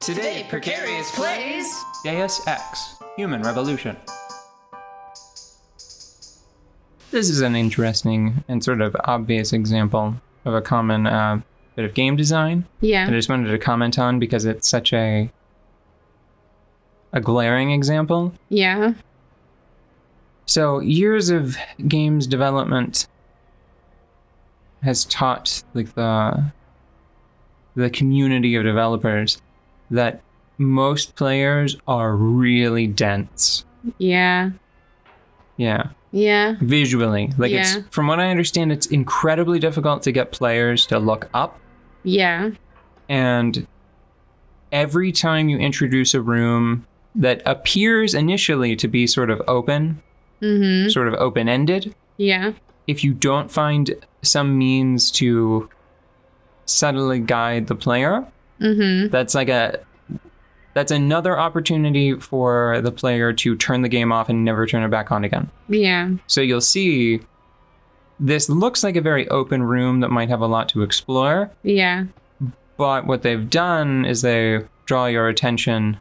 Today, Precarious plays Deus Ex, Human Revolution. This is an interesting and sort of obvious example of a common bit of game design. Yeah. That I just wanted to comment on because it's such a glaring example. Yeah. So years of games development has taught like the community of developers that most players are really dense. Yeah. Yeah. Yeah. Visually. Like Yeah. it's, from what I understand, it's incredibly difficult to get players to look up. Yeah. And every time you introduce a room that appears initially to be sort of open, sort of open-ended, Yeah. if you don't find some means to subtly guide the player, that's another opportunity for the player to turn the game off and never turn it back on again. Yeah. So you'll see this looks like a very open room that might have a lot to explore, Yeah. but what they've done is they draw your attention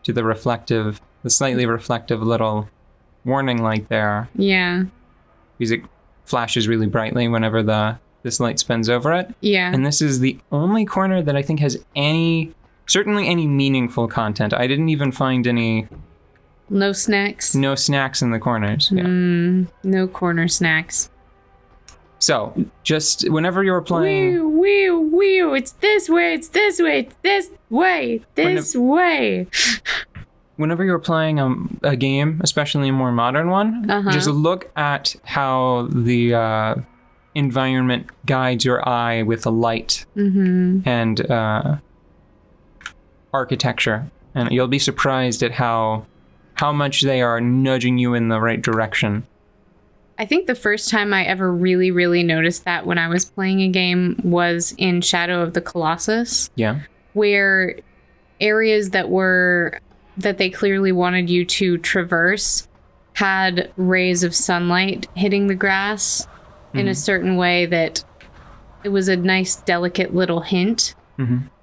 to the slightly reflective little warning light there, Yeah. because it flashes really brightly whenever this light spins over it. Yeah. And this is the only corner that I think has certainly any meaningful content. I didn't even find any... No snacks. No snacks in the corners. Yeah. No corner snacks. So, just whenever you're playing... Wee, it's this way, it's this way, it's this way, this way. Whenever you're playing a game, especially a more modern one, just look at how the environment guides your eye with the light and architecture. And you'll be surprised at how much they are nudging you in the right direction. I think the first time I ever really, really noticed that when I was playing a game was in Shadow of the Colossus. Yeah. Where areas that they clearly wanted you to traverse had rays of sunlight hitting the grass in a certain way that it was a nice, delicate little hint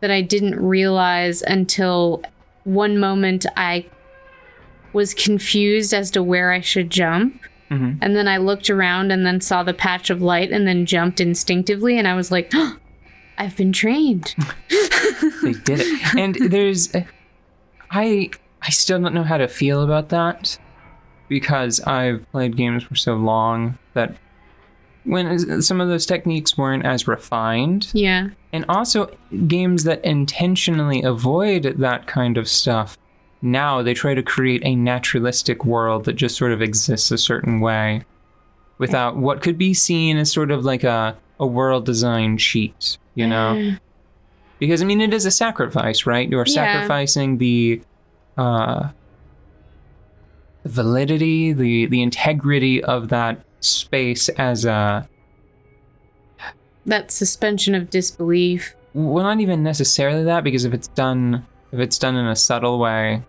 that I didn't realize until one moment I was confused as to where I should jump. And then I looked around and then saw the patch of light and then jumped instinctively. And I was like, oh, I've been trained. They did it. And there's... I still don't know how to feel about that because I've played games for so long that when some of those techniques weren't as refined. Yeah. And also games that intentionally avoid that kind of stuff, now they try to create a naturalistic world that just sort of exists a certain way without what could be seen as sort of like a world design cheat, you know? Because, I mean, it is a sacrifice, right? You're sacrificing the validity, the integrity of that space as a... That suspension of disbelief. Well, not even necessarily that, because if it's done in a subtle way...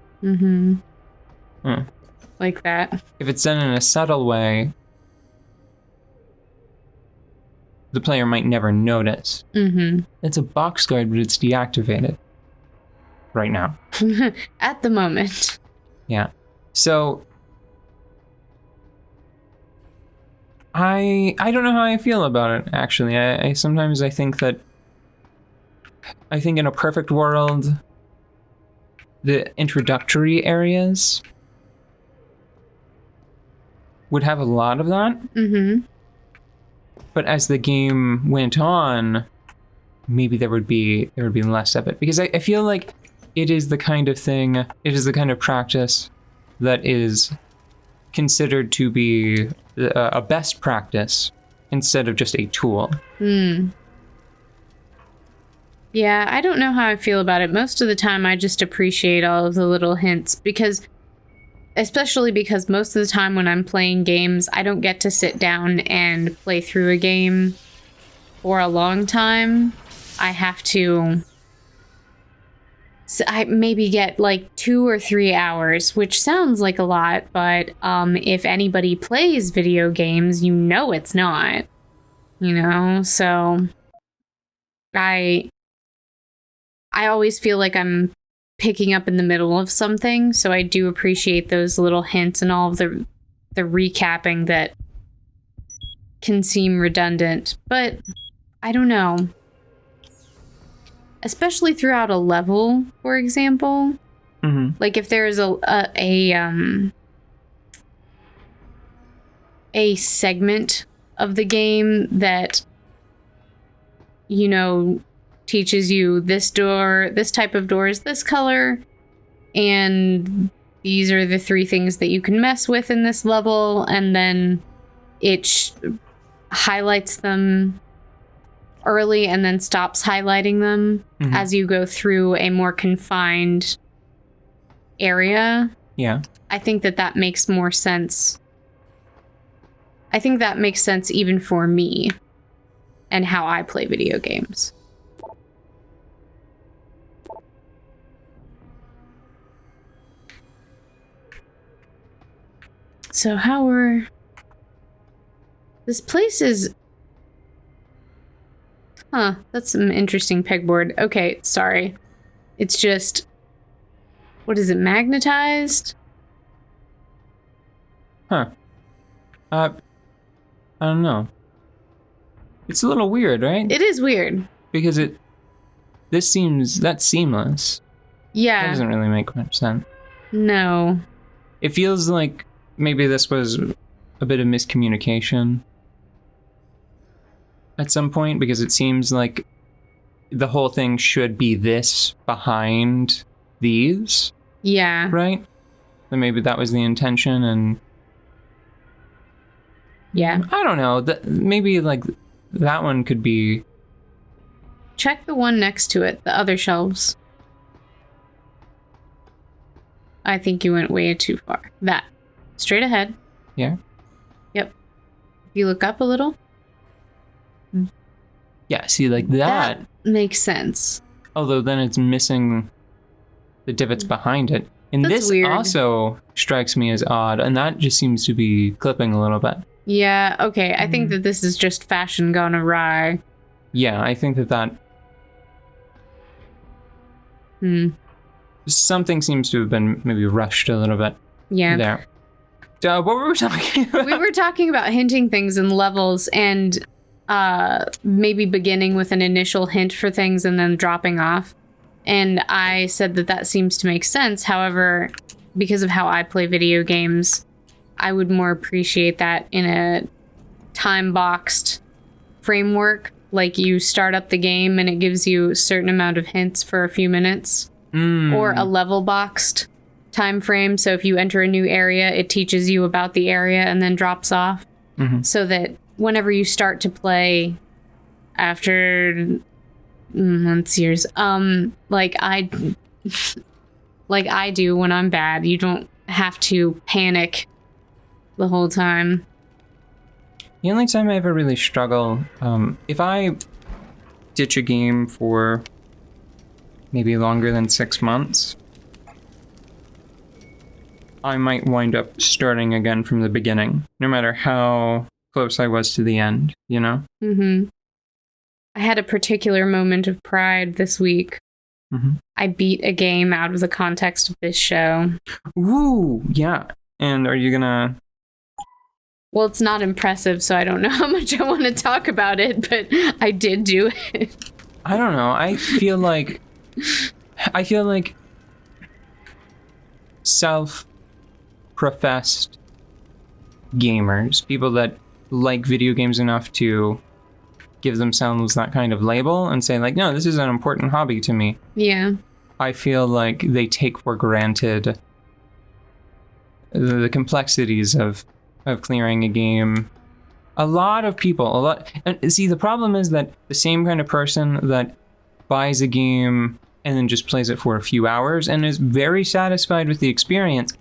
Like that. If it's done in a subtle way, the player might never notice. It's a box guard, but it's deactivated right now. At the moment. Yeah. So I don't know how I feel about it, actually. I sometimes I think in a perfect world, the introductory areas would have a lot of that. But as the game went on, maybe there would be less of it. Because I feel like it is the kind of practice that is considered to be a best practice instead of just a tool. Yeah, I don't know how I feel about it. Most of the time, I just appreciate all of the little hints especially because most of the time when I'm playing games, I don't get to sit down and play through a game for a long time. I have to... So I maybe get like 2 or 3 hours, which sounds like a lot, but if anybody plays video games, you know it's not. So I always feel like I'm picking up in the middle of something. So I do appreciate those little hints and all of the recapping that can seem redundant. But I don't know. Especially throughout a level, for example. Mm-hmm. Like if there is a segment of the game that, you know, teaches you this type of door is this color, and these are the 3 things that you can mess with in this level, and then it highlights them early and then stops highlighting them as you go through a more confined area. Yeah. I think that makes more sense. I think that makes sense even for me and how I play video games. So this place is... Huh, that's some interesting pegboard. Okay, sorry. It's just... What is it, magnetized? Huh. I don't know. It's a little weird, right? It is weird. Because that's seamless. Yeah. That doesn't really make much sense. No. It feels like maybe this was a bit of miscommunication at some point, because it seems like the whole thing should be this behind these. Yeah. Right? Then maybe that was the intention, and yeah. I don't know. Maybe like that one could be... Check the one next to it, the other shelves. I think you went way too far. That. Straight ahead. Yeah? Yep. If you look up a little. Yeah, see, like that makes sense. Although then it's missing the divots behind it. And That's this weird. Also strikes me as odd, and that just seems to be clipping a little bit. Yeah, okay. I think that this is just fashion gone awry. Yeah, I think that something seems to have been maybe rushed a little bit. Yeah. There. What were we talking about? We were talking about hinting things in levels and maybe beginning with an initial hint for things and then dropping off. And I said that seems to make sense. However, because of how I play video games, I would more appreciate that in a time-boxed framework. Like you start up the game and it gives you a certain amount of hints for a few minutes. Or a level-boxed time frame. So if you enter a new area, it teaches you about the area and then drops off. So that whenever you start to play after months, years, like I do when I'm bad, you don't have to panic the whole time. The only time I ever really struggle, if I ditch a game for maybe longer than 6 months, I might wind up starting again from the beginning, no matter how close I was to the end, you know? I had a particular moment of pride this week. I beat a game out of the context of this show. Ooh, yeah. And are you gonna... Well, it's not impressive, so I don't know how much I want to talk about it, but I did do it. I don't know. I feel like self-professed gamers, people that like video games enough to give themselves that kind of label and say like, no, this is an important hobby to me. Yeah. I feel like they take for granted the complexities of clearing a game. And see, the problem is that the same kind of person that buys a game and then just plays it for a few hours and is very satisfied with the experience,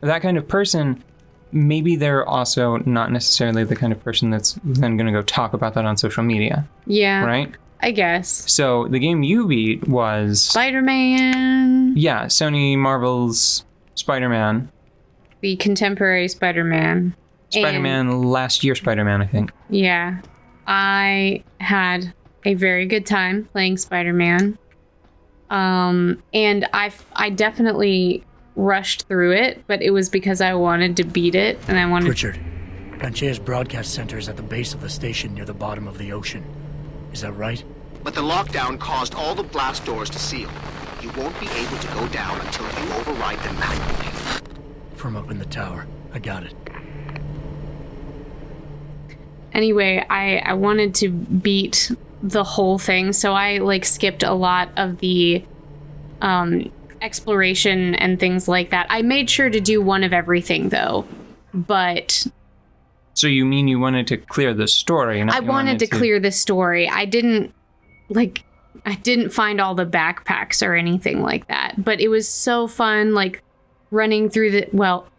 that kind of person, maybe they're also not necessarily the kind of person that's then going to go talk about that on social media. Yeah. Right? I guess. So the game you beat was... Spider-Man. Yeah, Sony Marvel's Spider-Man. The contemporary Spider-Man. Last year Spider-Man, I think. Yeah. I had a very good time playing Spider-Man. And I definitely rushed through it, but it was because I wanted to beat it, and I wanted... Richard, Panchea's broadcast center is at the base of the station near the bottom of the ocean. Is that right? But the lockdown caused all the blast doors to seal. You won't be able to go down until you override them manually. From up in the tower. I got it. Anyway, I wanted to beat the whole thing, so I like skipped a lot of the exploration and things like that. I made sure to do one of everything though, but... So you mean you wanted to clear the story? I wanted to clear the story. I didn't find all the backpacks or anything like that, but it was so fun, like running through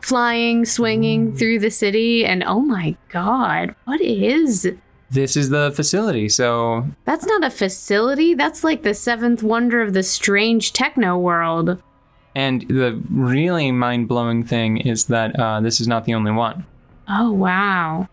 flying, swinging through the city, and oh my god, what is... This is the facility, so... That's not a facility, that's like the seventh wonder of the strange techno world. And the really mind-blowing thing is that this is not the only one. Oh, wow.